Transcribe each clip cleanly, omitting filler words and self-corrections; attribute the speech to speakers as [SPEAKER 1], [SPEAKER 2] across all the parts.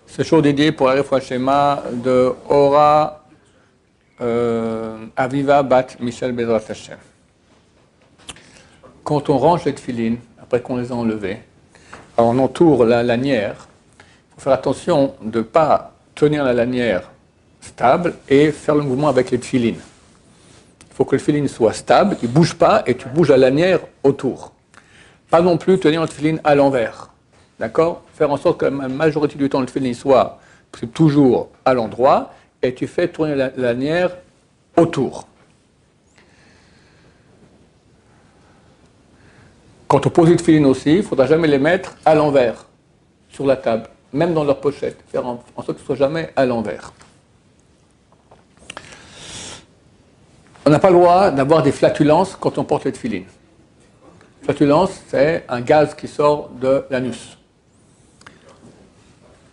[SPEAKER 1] Ce show dédié pour la Refoua Shema de Ora Aviva Bat Michel Bezrat Hashem. Quand on range les tefilines, après qu'on les a enlevés, on entoure la lanière. Il faut faire attention de ne pas tenir la lanière stable et faire le mouvement avec les tefilines. Il faut que le tefilin soit stable, il ne bouge pas et tu bouges la lanière autour. Pas non plus tenir le tefilin à l'envers. D'accord? Faire en sorte que la majorité du temps le tefilin soit toujours à l'endroit et tu fais tourner la lanière autour. Quand on pose les tefilin aussi, il ne faudra jamais les mettre à l'envers sur la table, même dans leur pochette. Faire en sorte qu'ils ne soient jamais à l'envers. On n'a pas le droit d'avoir des flatulences quand on porte les tefilin. Flatulence, c'est un gaz qui sort de l'anus.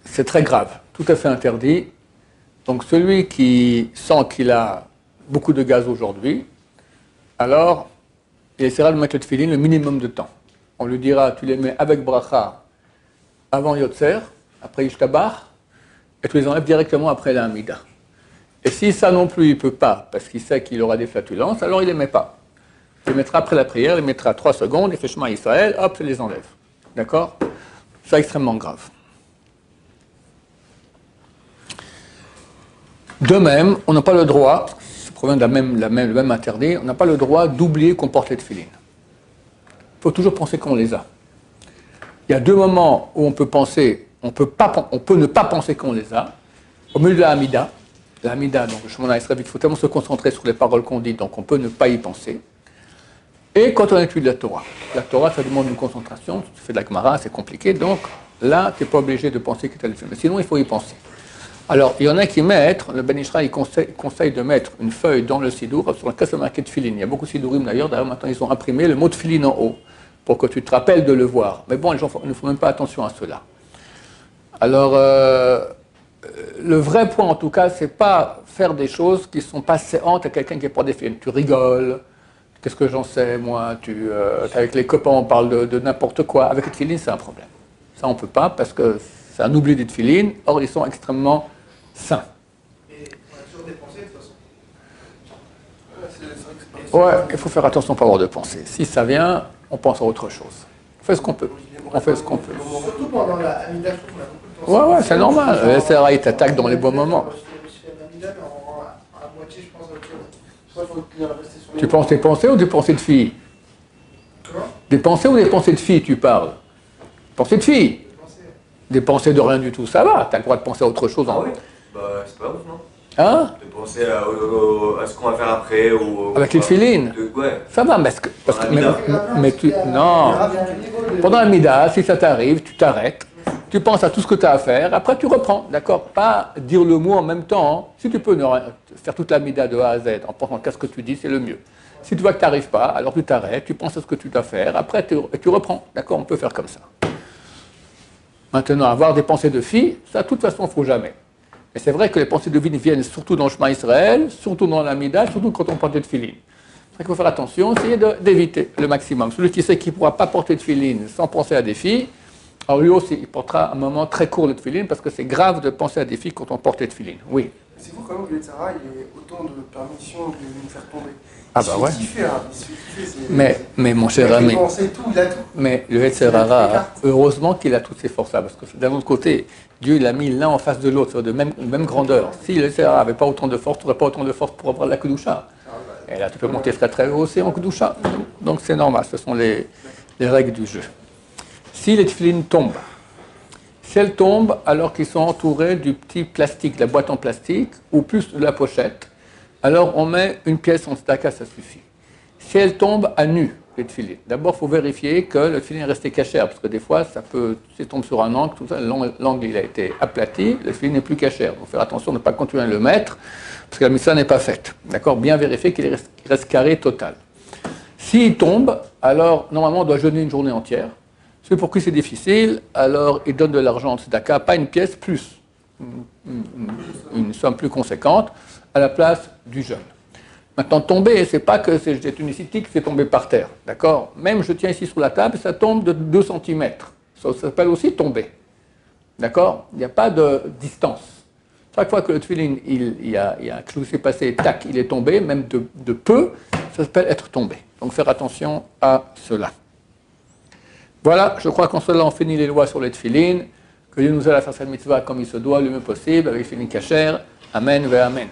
[SPEAKER 1] C'est très grave, tout à fait interdit. Donc celui qui sent qu'il a beaucoup de gaz aujourd'hui, alors il essaiera de mettre le tefilin le minimum de temps. On lui dira, tu les mets avec bracha avant Yotzer, après Ishtabach, et tu les enlèves directement après la Hamida. Et si ça non plus il ne peut pas, parce qu'il sait qu'il aura des flatulences, alors il ne les met pas. Il les mettra après la prière, il mettra 3 secondes, il fait Shema Israël, hop, il les enlève. D'accord? C'est extrêmement grave. De même, on n'a pas le droit, ça provient de le même interdit, on n'a pas le droit d'oublier qu'on porte les tefilin. Il faut toujours penser qu'on les a. Il y a 2 moments où on peut penser, on peut ne pas penser qu'on les a, au milieu de la Hamida. La Hamida, donc le Shemona Esrei, il faut tellement se concentrer sur les paroles qu'on dit, donc on peut ne pas y penser. Et quand on étudie la Torah. La Torah, ça demande une concentration, tu fais de la Gemara, c'est compliqué, donc là, tu n'es pas obligé de penser que tu as le film. Mais sinon, il faut y penser. Alors, il y en a qui mettent, le Ben Ishra, il conseille de mettre une feuille dans le sidour, sur la case marquée de tefilin. Il y a beaucoup de sidourim d'ailleurs maintenant ils ont imprimé le mot de tefilin en haut, pour que tu te rappelles de le voir. Mais bon, les gens ne font même pas attention à cela. Alors, le vrai point, en tout cas, c'est pas faire des choses qui sont pas séantes à quelqu'un qui est pas des films. Tu rigoles, qu'est-ce que j'en sais, moi, avec les copains, on parle de n'importe quoi. Avec les tefilines, c'est un problème. Ça, on peut pas, parce que c'est un oubli des tefilines, or, ils sont extrêmement sains.
[SPEAKER 2] Et on a toujours des pensées, de toute façon.
[SPEAKER 1] Ouais, il faut faire attention pour avoir de pensée. Si ça vient, on pense à autre chose. On fait ce qu'on peut. On fait ce qu'on peut.
[SPEAKER 2] Surtout pendant la Hamida, je trouve qu'on a beaucoup de pensées.
[SPEAKER 1] Ouais, c'est normal. Le SRA, il t'attaque dans les bons moments. Tu penses des pensées ou des pensées de filles?
[SPEAKER 2] Comment?
[SPEAKER 1] Des pensées ou des pensées de filles, tu parles? Pensées de filles? Des pensées de rien du tout, ça va. Tu as le droit de penser à autre chose.
[SPEAKER 3] Ah oui? Bah, c'est pas ouf, non?
[SPEAKER 1] Hein?
[SPEAKER 3] De penser à ce qu'on va faire après ou...
[SPEAKER 1] Avec les tefilines?
[SPEAKER 3] Ouais.
[SPEAKER 1] Ça va, mais tu... Non. Pendant la Mida, si ça t'arrive, tu t'arrêtes. Tu penses à tout ce que tu as à faire, après tu reprends, d'accord? Pas dire le mot en même temps. Si tu peux faire toute la Mida de A à Z en pensant qu'à ce que tu dis, c'est le mieux. Si tu vois que tu n'arrives pas, alors tu t'arrêtes, tu penses à ce que tu dois faire, après tu reprends, d'accord? On peut faire comme ça. Maintenant, avoir des pensées de filles, ça, de toute façon, il ne faut jamais. Et c'est vrai que les pensées de vie viennent surtout dans le Shema Israël, surtout dans la Mida, surtout quand on porte des tefilines. C'est vrai qu'il faut faire attention, essayer d'éviter le maximum. Celui qui sait qu'il ne pourra pas porter de tefilines sans penser à des filles, alors lui aussi, il portera un moment très court le tefilin parce que c'est grave de penser à des filles quand on porte les tefilin. Oui.
[SPEAKER 2] C'est vous quand même que le Yetzirah, il y ait autant de permission de nous faire tomber.
[SPEAKER 1] Ah bah ouais.
[SPEAKER 2] Il se fait kiffer,
[SPEAKER 1] Mais mon cher ami,
[SPEAKER 2] il a tout.
[SPEAKER 1] mais le Yetzirah, heureusement qu'il a toutes ces forces-là, parce que d'un autre côté, Dieu l'a mis l'un en face de l'autre, de même grandeur. Si le Yetzirah n'avait pas autant de force, tu n'aurais pas autant de force pour avoir la Kedusha. Et là, tu peux monter très haut aussi en Kedusha. Donc c'est normal, ce sont les règles du jeu. Si les tefilines tombent, si elles tombent alors qu'ils sont entourés du petit plastique, la boîte en plastique, ou plus de la pochette, alors on met une pièce en staka, ça suffit. Si elles tombent à nu, les tefilines, d'abord il faut vérifier que le tefilin est resté cachère, parce que des fois, ça tombe sur un angle, tout ça, l'angle il a été aplati, le tefilin n'est plus cachère. Il faut faire attention de ne pas continuer à le mettre, parce que la mitzvah n'est pas faite. D'accord? Bien vérifier qu'il reste carré total. S'il tombe, alors normalement on doit jeûner une journée entière. C'est pour qui c'est difficile, alors il donne de l'argent en tzedaka, pas une pièce, plus une somme plus conséquente, à la place du jeûne. Maintenant, tomber, c'est pas que c'est une ici que c'est tombé par terre, d'accord? Même je tiens ici sur la table, ça tombe de 2 cm. Ça s'appelle aussi tomber. D'accord? Il n'y a pas de distance. Chaque fois que le tefillin, il y a un clou s'est passé, tac, il est tombé, même de peu, ça s'appelle être tombé. Donc faire attention à cela. Voilà, je crois qu'en cela, on finit les lois sur les tefillin. Que Dieu nous aide à faire cette mitzvah comme il se doit, le mieux possible, avec tefillin kasher. Amen ve amen.